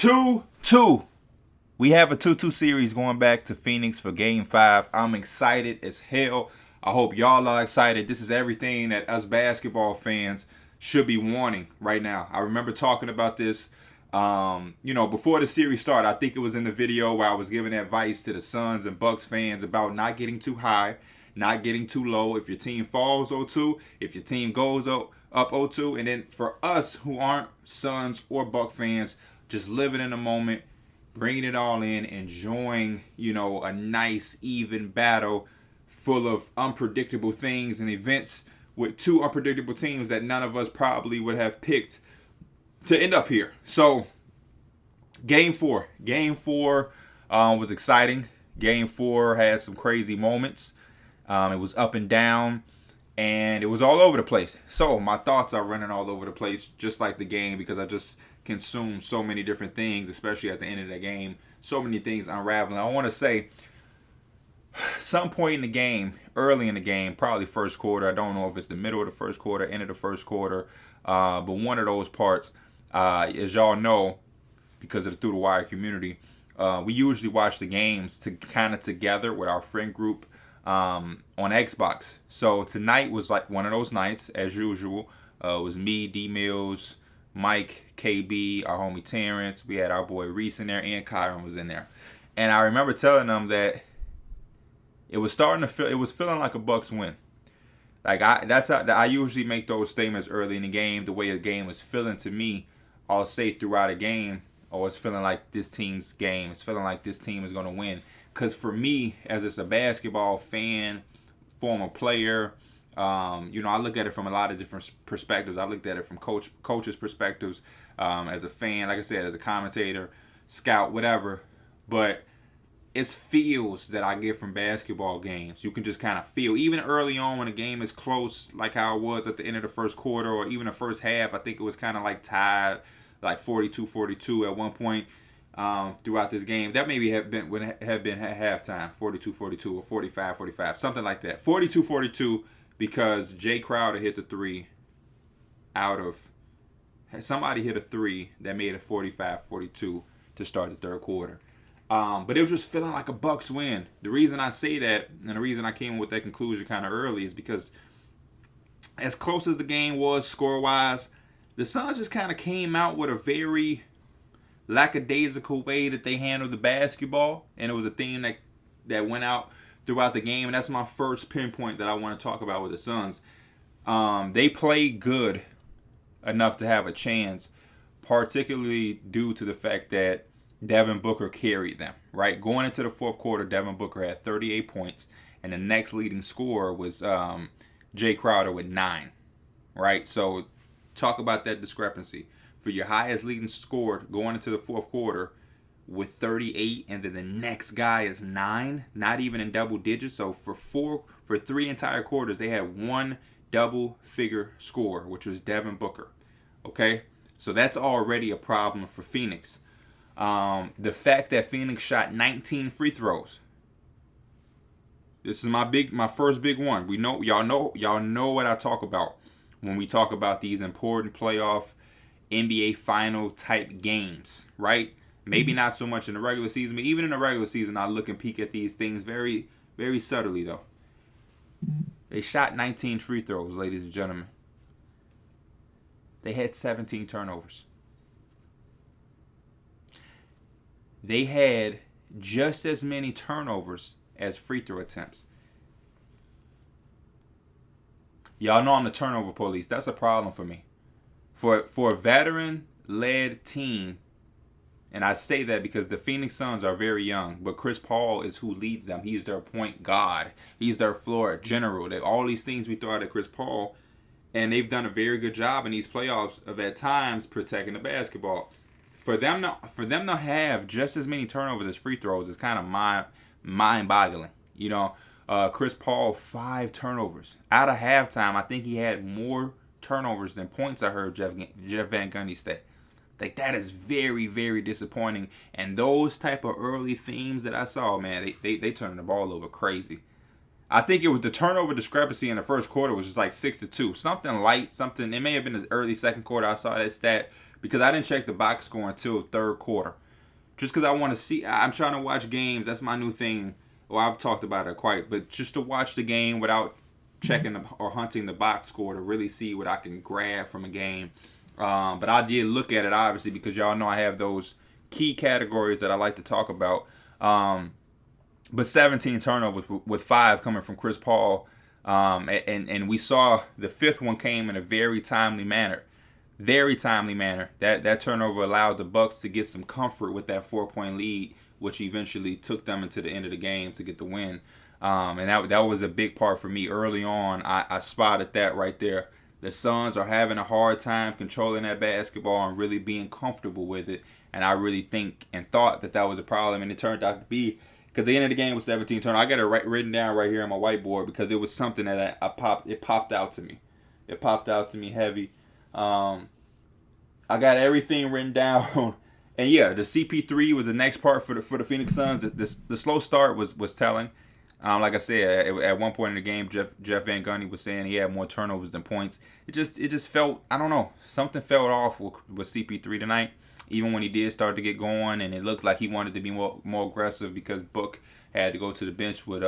2-2. We have a 2-2 series going back to Phoenix for Game 5. I'm excited as hell. I hope y'all are excited. This is everything that us basketball fans should be wanting right now. I remember talking about this, before the series started. I think it was in the video where I was giving advice to the Suns and Bucks fans about not getting too high, not getting too low. If your team falls 0-2, if your team goes up 0-2, and then for us who aren't Suns or Buck fans, just living in the moment, bringing it all in, enjoying, a nice, even battle full of unpredictable things and events with two unpredictable teams that none of us probably would have picked to end up here. So, Game 4 was exciting. Game 4 had some crazy moments. It was up and down, and it was all over the place. So, my thoughts are running all over the place, just like the game, because I just consumed so many different things, especially at the end of the game. So many things unraveling. I want to say, some point in the game, early in the game, probably first quarter. I don't know if it's the middle of the first quarter, end of the first quarter, but one of those parts, as y'all know, because of the Through the Wire community, we usually watch the games together with our friend group on Xbox. So tonight was like one of those nights, as usual. It was me, D Mills, Mike, KB, our homie Terrence. We had our boy Reese in there, and Kyron was in there. And I remember telling them that it was feeling like a Bucks win. Like I usually make those statements early in the game. The way the game was feeling to me, I'll say throughout a game, it's feeling like this team's game. It's feeling like this team is going to win. Because for me, as it's a basketball fan, former player, I look at it from a lot of different perspectives. I looked at it from coaches' perspectives, as a fan, like I said, as a commentator, scout, whatever. But it's feels that I get from basketball games. You can just kind of feel, even early on when a game is close, like how it was at the end of the first quarter or even the first half. I think it was kind of like tied, like 42-42 at one point throughout this game. That maybe have been at halftime, 42-42 or 45-45, something like that. 42-42 because Jay Crowder hit the three somebody hit a three that made it 45-42 to start the third quarter. But it was just feeling like a Bucks win. The reason I say that, and the reason I came with that conclusion kind of early, is because as close as the game was score-wise, the Suns just kind of came out with a very lackadaisical way that they handled the basketball, and it was a theme that went out throughout the game, and that's my first pinpoint that I want to talk about with the Suns. They played good enough to have a chance, particularly due to the fact that Devin Booker carried them, right? Going into the fourth quarter, Devin Booker had 38 points, and the next leading scorer was Jay Crowder with 9, right? So talk about that discrepancy. For your highest leading scorer going into the fourth quarter with 38, and then the next guy is 9, not even in double digits. So for 3 entire quarters, they had one double-figure score, which was Devin Booker, okay? So that's already a problem for Phoenix. The fact that Phoenix shot 19 free throws. This is my first big one. Y'all know what I talk about when we talk about these important playoff NBA final type games, right? Maybe not so much in the regular season, but even in the regular season, I look and peek at these things very, very subtly though. They shot 19 free throws, ladies and gentlemen. They had 17 turnovers. They had just as many turnovers as free throw attempts. Y'all know I'm the turnover police. That's a problem for me. For a veteran-led team, and I say that because the Phoenix Suns are very young, but Chris Paul is who leads them. He's their point guard. He's their floor general. All these things we throw out at Chris Paul, and they've done a very good job in these playoffs of at times protecting the basketball. For them to have just as many turnovers as free throws is kind of mind-boggling. Chris Paul, 5 turnovers. Out of halftime, I think he had more turnovers than points, I heard Jeff Van Gundy say. Like, that is very, very disappointing. And those type of early themes that I saw, man, they turned the ball over crazy. I think it was the turnover discrepancy in the first quarter was just like 6-2. Something light, it may have been the early second quarter I saw that stat, because I didn't check the box score until third quarter. Just because I want to see, I'm trying to watch games. That's my new thing. Well, I've talked about it quite, but just to watch the game without checking or hunting the box score to really see what I can grab from a game. But I did look at it, obviously, because y'all know I have those key categories that I like to talk about. But 17 turnovers with 5 coming from Chris Paul. And we saw the 5th one came in a very timely manner. Very timely manner. That turnover allowed the Bucks to get some comfort with that 4-point lead, which eventually took them into the end of the game to get the win. And that was a big part for me early on. I spotted that right there. The Suns are having a hard time controlling that basketball and really being comfortable with it. And I really think and thought that was a problem, and it turned out to be, because the end of the game was 17 turnovers. I got it written down right here on my whiteboard because it was something that it popped out to me. It popped out to me heavy. I got everything written down. And yeah, the CP3 was the next part for the Phoenix Suns. The slow start was telling. Like I said, at one point in the game, Jeff Van Gundy was saying he had more turnovers than points. It just felt, I don't know, something felt off with CP3 tonight. Even when he did start to get going, and it looked like he wanted to be more aggressive because Book had to go to the bench with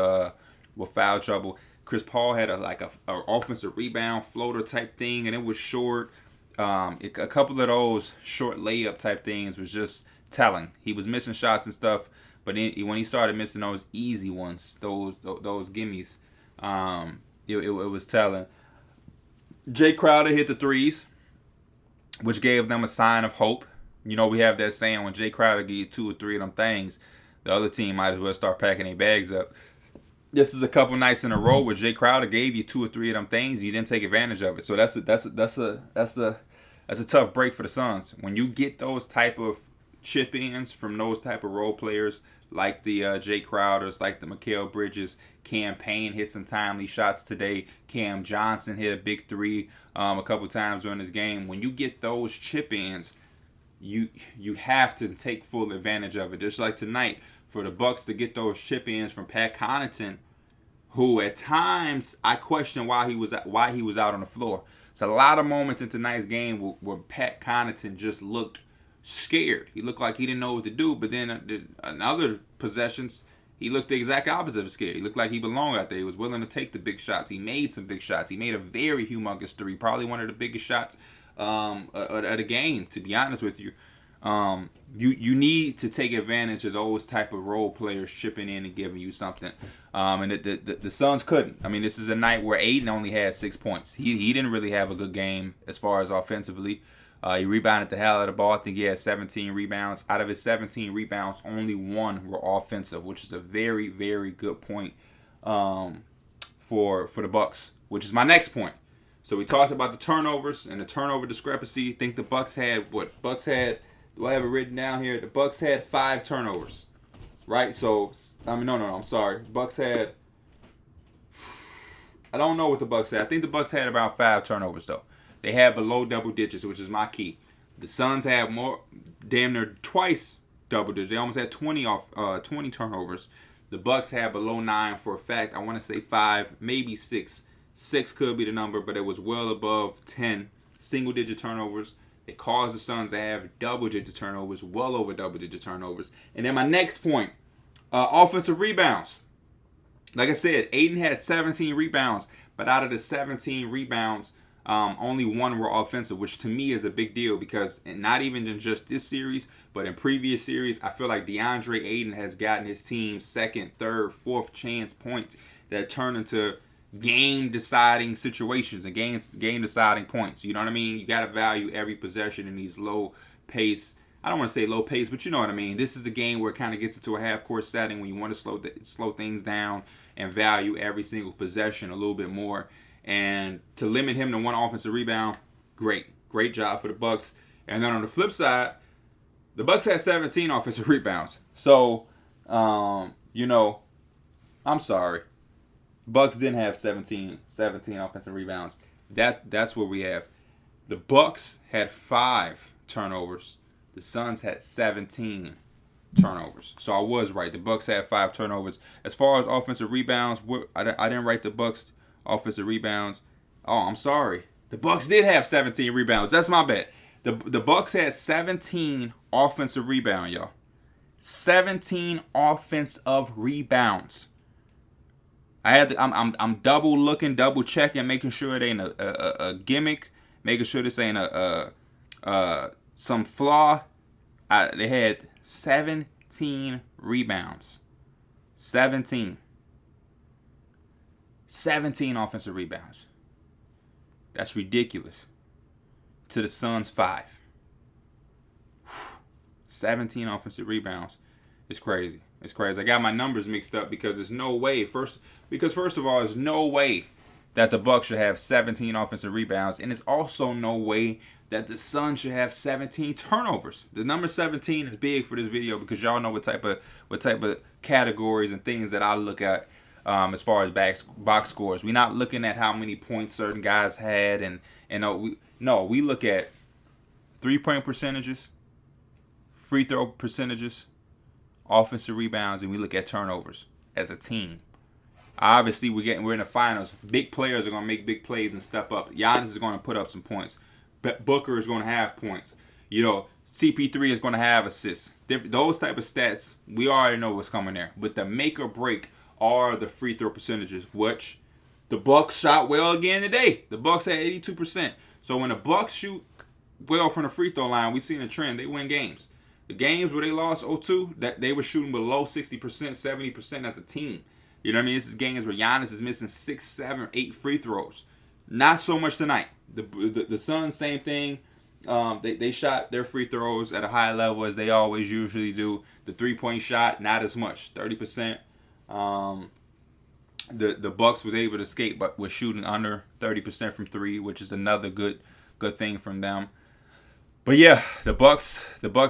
foul trouble. Chris Paul had a offensive rebound floater type thing, and it was short. A couple of those short layup type things was just telling. He was missing shots and stuff, but when he started missing those easy ones, those gimmies, it was telling. Jay Crowder hit the threes, which gave them a sign of hope. You know, we have that saying, when Jay Crowder gives 2 or 3 of them things, the other team might as well start packing their bags up. This is a couple nights in a row where Jay Crowder gave you 2 or 3 of them things, you didn't take advantage of it. So that's a tough break for the Suns. When you get those type of chip-ins from those type of role players, like the Jay Crowders, like the Mikal Bridges, Cam Payne hit some timely shots today. Cam Johnson hit a big 3 a couple times during this game. When you get those chip-ins, you have to take full advantage of it. Just like tonight, for the Bucks to get those chip-ins from Pat Connaughton, who at times I question why he was out on the floor. It's a lot of moments in tonight's game where Pat Connaughton just looked scared. He looked like he didn't know what to do, but then in other possessions, he looked the exact opposite of scared. He looked like he belonged out there. He was willing to take the big shots. He made some big shots. He made a very humongous 3, probably one of the biggest shots at a game, to be honest with you. You need to take advantage of those type of role players chipping in and giving you something. And the Suns couldn't. I mean, this is a night where Aiden only had 6 points. He didn't really have a good game as far as offensively. He rebounded the hell out of the ball. I think he had 17 rebounds. Out of his 17 rebounds, only 1 were offensive, which is a very, very good point for the Bucks, which is my next point. So we talked about the turnovers and the turnover discrepancy. I think the Bucks had do I have it written down here? The Bucks had 5 turnovers, right? So, I'm sorry. Bucks had, I don't know what the Bucks had. I think the Bucks had about 5 turnovers, though. They had below double digits, which is my key. The Suns had more, damn near twice double digits. They almost had 20 turnovers. The Bucks had below 9 for a fact. I want to say 5, maybe 6. 6 could be the number, but it was well above 10 single-digit turnovers. It caused the Suns to have double-digit turnovers, well over double-digit turnovers. And then my next point, offensive rebounds. Like I said, Aiden had 17 rebounds, but out of the 17 rebounds, only 1 were offensive, which to me is a big deal because not even in just this series, but in previous series, I feel like DeAndre Aiden has gotten his team 2nd, 3rd, 4th chance points that turn into game-deciding situations and game-deciding points. You know what I mean? You got to value every possession in these low-pace. I don't want to say low-pace, but you know what I mean. This is the game where it kind of gets into a half-court setting when you want to slow things down and value every single possession a little bit more. And to limit him to 1 offensive rebound, great job for the Bucks. And then on the flip side, the Bucks had 17 offensive rebounds. So, I'm sorry. Bucks didn't have 17 offensive rebounds. That's what we have. The Bucks had 5 turnovers. The Suns had 17 turnovers. So I was right. The Bucks had 5 turnovers. As far as offensive rebounds, I didn't write the Bucks offensive rebounds. Oh, I'm sorry. The Bucks did have 17 rebounds. That's my bad. The Bucks had 17 offensive rebounds, y'all. 17 offensive rebounds. I'm double looking, double checking, making sure it ain't a gimmick, making sure this ain't some flaw. They had 17 rebounds. 17 offensive rebounds. That's ridiculous. To the Suns 5. 17 offensive rebounds. It's crazy. It's crazy. I got my numbers mixed up because there's no way. First of all, there's no way that the Bucks should have 17 offensive rebounds, and there's also no way that the Suns should have 17 turnovers. The number 17 is big for this video because y'all know what type of categories and things that I look at as far as box scores. We're not looking at how many points certain guys had, and we look at 3-point percentages, free throw percentages, offensive rebounds, and we look at turnovers as a team. Obviously, we're in the finals. Big players are going to make big plays and step up. Giannis is going to put up some points. Booker is going to have points. CP3 is going to have assists. Those type of stats, we already know what's coming there. But the make or break are the free throw percentages, which the Bucks shot well again today. The Bucks had 82%. So when the Bucks shoot well from the free throw line, we seen a trend. They win games. The games where they lost 0-2, that they were shooting below 60%, 70% as a team. You know what I mean? This is games where Giannis is missing 6, 7, 8 free throws. Not so much tonight. The Suns, same thing. They shot their free throws at a high level as they always usually do. The 3-point shot, not as much, 30%. The Bucks was able to escape, but was shooting under 30% from 3, which is another good thing from them. But yeah, the Bucks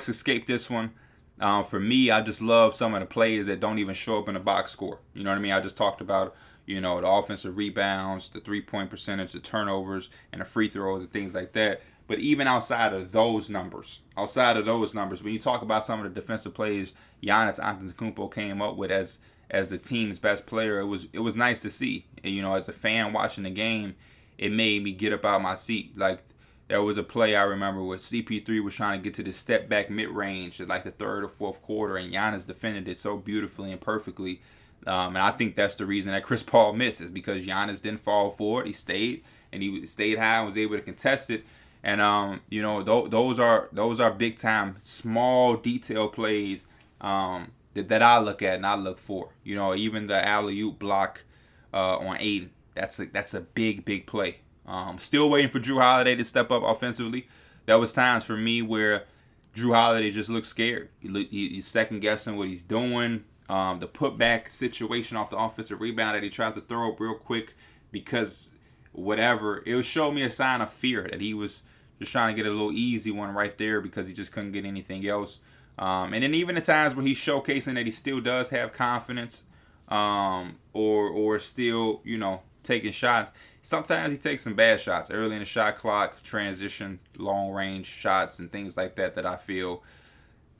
escaped this one. For me, I just love some of the plays that don't even show up in the box score. You know what I mean? I just talked about, the offensive rebounds, the 3-point percentage, the turnovers, and the free throws and things like that. But even outside of those numbers, when you talk about some of the defensive plays Giannis Antetokounmpo came up with as the team's best player, it was nice to see. And, as a fan watching the game, it made me get up out of my seat. Like, there was a play I remember where CP3 was trying to get to the step back mid range at like the third or fourth quarter, and Giannis defended it so beautifully and perfectly. And I think that's the reason that Chris Paul misses, because Giannis didn't fall for it. He stayed high and was able to contest it. And those are big time small detail plays that I look at and I look for. Even the alley-oop block on Aiden. That's a big play. Still waiting for Drew Holiday to step up offensively. There was times for me where Drew Holiday just looked scared. He's second guessing what he's doing. The putback situation off the offensive rebound that he tried to throw up real quick because whatever, it showed me a sign of fear that he was just trying to get a little easy one right there because he just couldn't get anything else. And then even the times where he's showcasing that he still does have confidence, or still, taking shots. Sometimes he takes some bad shots early in the shot clock, transition, long range shots, and things like that I feel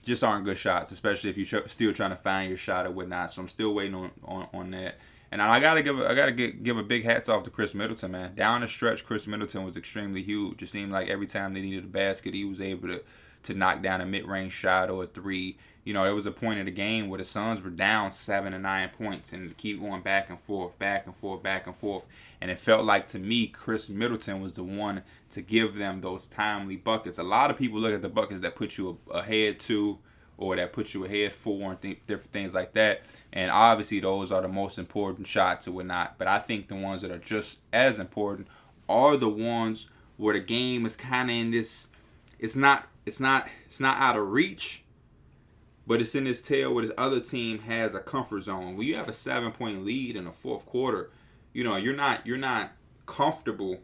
just aren't good shots, especially if you're still trying to find your shot or whatnot. So I'm still waiting on that. And I gotta give a big hats off to Chris Middleton, man. Down the stretch, Chris Middleton was extremely huge. It seemed like every time they needed a basket, he was able to knock down a mid-range shot or a 3. There was a point in the game where the Suns were down 7 or 9 points and keep going back and forth. And it felt like, to me, Chris Middleton was the one to give them those timely buckets. A lot of people look at the buckets that put you ahead 2 or that put you ahead 4 and different things like that. And obviously those are the most important shots or whatnot. But I think the ones that are just as important are the ones where the game is kind of in this, it's not out of reach, but it's in this tail where this other team has a comfort zone. When you have a 7-point lead in the fourth quarter, you're not comfortable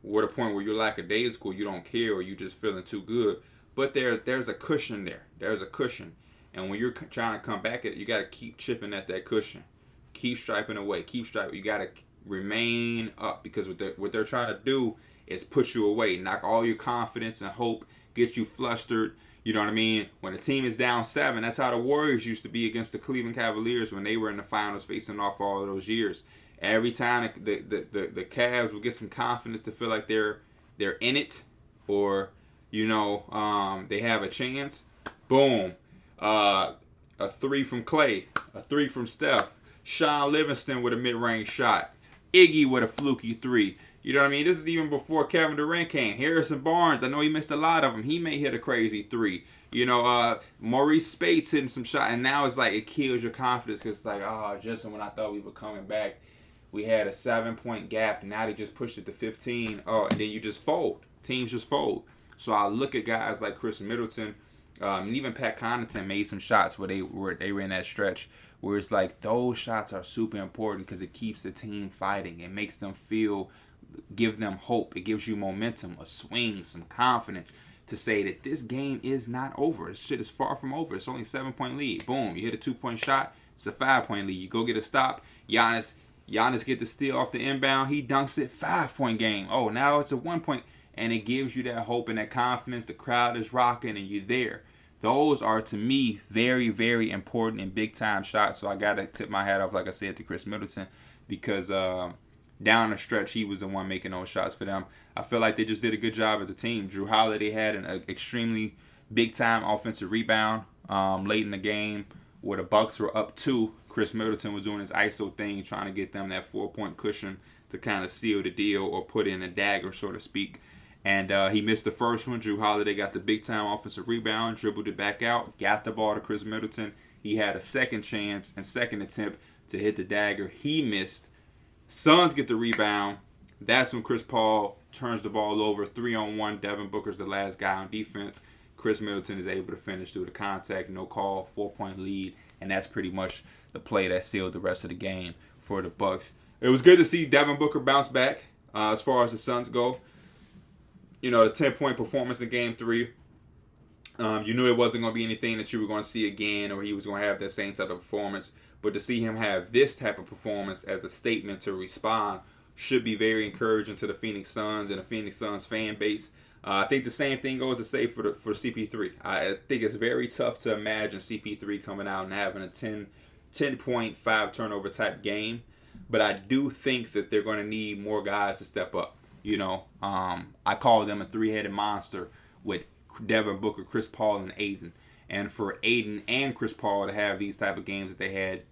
with a point where you're lackadaisical, you don't care, or you're just feeling too good. But there's a cushion there. There's a cushion. And when you're trying to come back at it, you got to keep chipping at that cushion. Keep striping away. Keep striping. You got to remain up, because what they're trying to do is put you away, knock all your confidence and hope, get you flustered. You know what I mean? When a team is down 7, that's how the Warriors used to be against the Cleveland Cavaliers when they were in the finals facing off all of those years. Every time the Cavs would get some confidence to feel like they're in it, or they have a chance. Boom. A 3 from Clay. A 3 from Steph. Sean Livingston with a mid-range shot. Iggy with a fluky 3. You know what I mean? This is even before Kevin Durant came. Harrison Barnes, I know he missed a lot of them. He may hit a crazy 3. Maurice Spates hitting some shot. And now it's like it kills your confidence because it's like, just when I thought we were coming back, we had a 7-point gap. And now they just pushed it to 15. And then you just fold. Teams just fold. So I look at guys like Chris Middleton, and even Pat Connaughton made some shots where they were in that stretch where it's like those shots are super important because it keeps the team fighting. It makes them give them hope. It gives you momentum, a swing, some confidence to say that this game is not over. This shit is far from over. It's only a 7-point lead. Boom, you hit a 2-point shot. It's a 5-point lead. You go get a stop. Giannis get the steal off the inbound. He dunks it. 5-point game. Oh, now it's a 1-point. And it gives you that hope and that confidence. The crowd is rocking and you're there. Those are, to me, very, very important and big-time shots. So I got to tip my hat off, like I said, to Chris Middleton because down the stretch, he was the one making those shots for them. I feel like they just did a good job as a team. Drew Holiday had an extremely big-time offensive rebound late in the game where the Bucks were up 2. Chris Middleton was doing his ISO thing, trying to get them that 4-point cushion to kind of seal the deal or put in a dagger, so to speak. And he missed the first one. Drew Holiday got the big-time offensive rebound, dribbled it back out, got the ball to Chris Middleton. He had a second chance and second attempt to hit the dagger. He missed. Suns get the rebound. That's when Chris Paul turns the ball over. 3-on-1. Devin Booker's the last guy on defense. Chris Middleton is able to finish through the contact. No call. 4-point lead. And that's pretty much the play that sealed the rest of the game for the Bucks. It was good to see Devin Booker bounce back as far as the Suns go. The 10-point performance in Game 3. You knew it wasn't going to be anything that you were going to see again or he was going to have that same type of performance. But to see him have this type of performance as a statement to respond should be very encouraging to the Phoenix Suns and the Phoenix Suns fan base. I think the same thing goes to say for CP3. I think it's very tough to imagine CP3 coming out and having a 10-point, 5-turnover type game. But I do think that they're going to need more guys to step up. I call them a 3-headed monster with Devin Booker, Chris Paul, and Aiden. And for Aiden and Chris Paul to have these type of games that they had,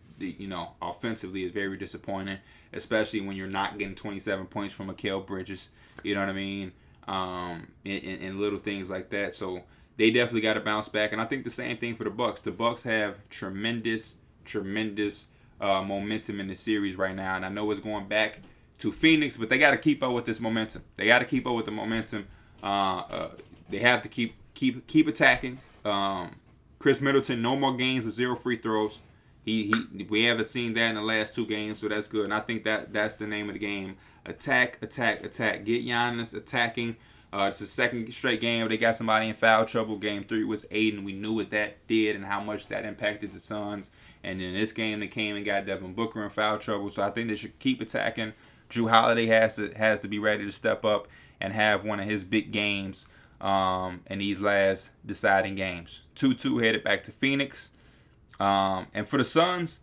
offensively is very disappointing, especially when you're not getting 27 points from Mikal Bridges. You know what I mean? And little things like that. So they definitely got to bounce back. And I think the same thing for the Bucks. The Bucks have tremendous momentum in the series right now. And I know it's going back to Phoenix, but they got to keep up with this momentum. They got to keep up with the momentum. They have to keep attacking. Chris Middleton, no more games with 0 free throws. We haven't seen that in the last 2 games, so that's good. And I think that's the name of the game. Attack. Get Giannis attacking. It's the second straight game where they got somebody in foul trouble. Game 3 was Aiden. We knew what that did and how much that impacted the Suns. And in this game, they came and got Devin Booker in foul trouble. So I think they should keep attacking. Drew Holiday has to be ready to step up and have one of his big games in these last deciding games. 2-2 headed back to Phoenix. And for the Suns,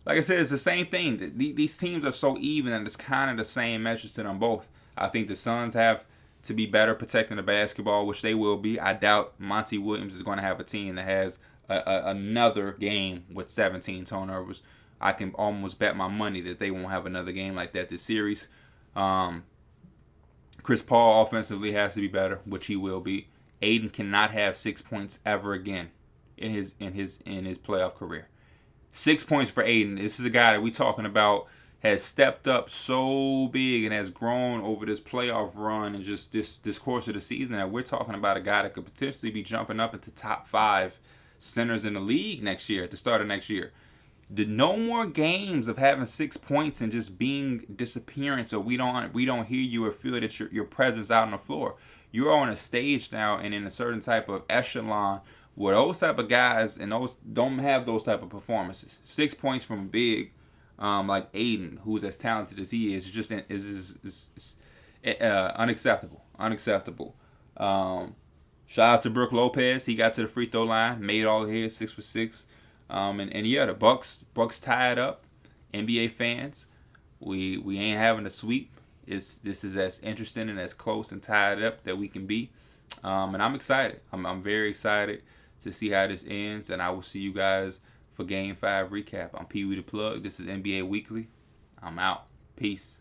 like I said, it's the same thing. These teams are so even and it's kind of the same measures to them both. I think the Suns have to be better protecting the basketball, which they will be. I doubt Monty Williams is going to have a team that has another game with 17 turnovers. I can almost bet my money that they won't have another game like that this series. Chris Paul offensively has to be better, which he will be. Aiden cannot have 6 points ever again in his playoff career. 6 points for Aiden. This is a guy that we talking about has stepped up so big and has grown over this playoff run and just this course of the season that we're talking about a guy that could potentially be jumping up into top 5 centers in the league next year, at the start of next year. No more games of having 6 points and just being disappearing so we don't hear you or feel that your presence out on the floor. You're on a stage now and in a certain type of echelon where those type of guys and those don't have those type of performances. 6 points from big like Aiden, who's as talented as he is, just is unacceptable. Shout out to Brook Lopez. He got to the free throw line, made all of his 6 for 6. And yeah, the Bucks tied up. NBA fans, we ain't having a sweep. This is as interesting and as close and tied up that we can be. And I'm excited. I'm very excited to see how this ends. And I will see you guys for Game 5 recap. I'm Pee Wee the Plug. This is NBA Weekly. I'm out. Peace.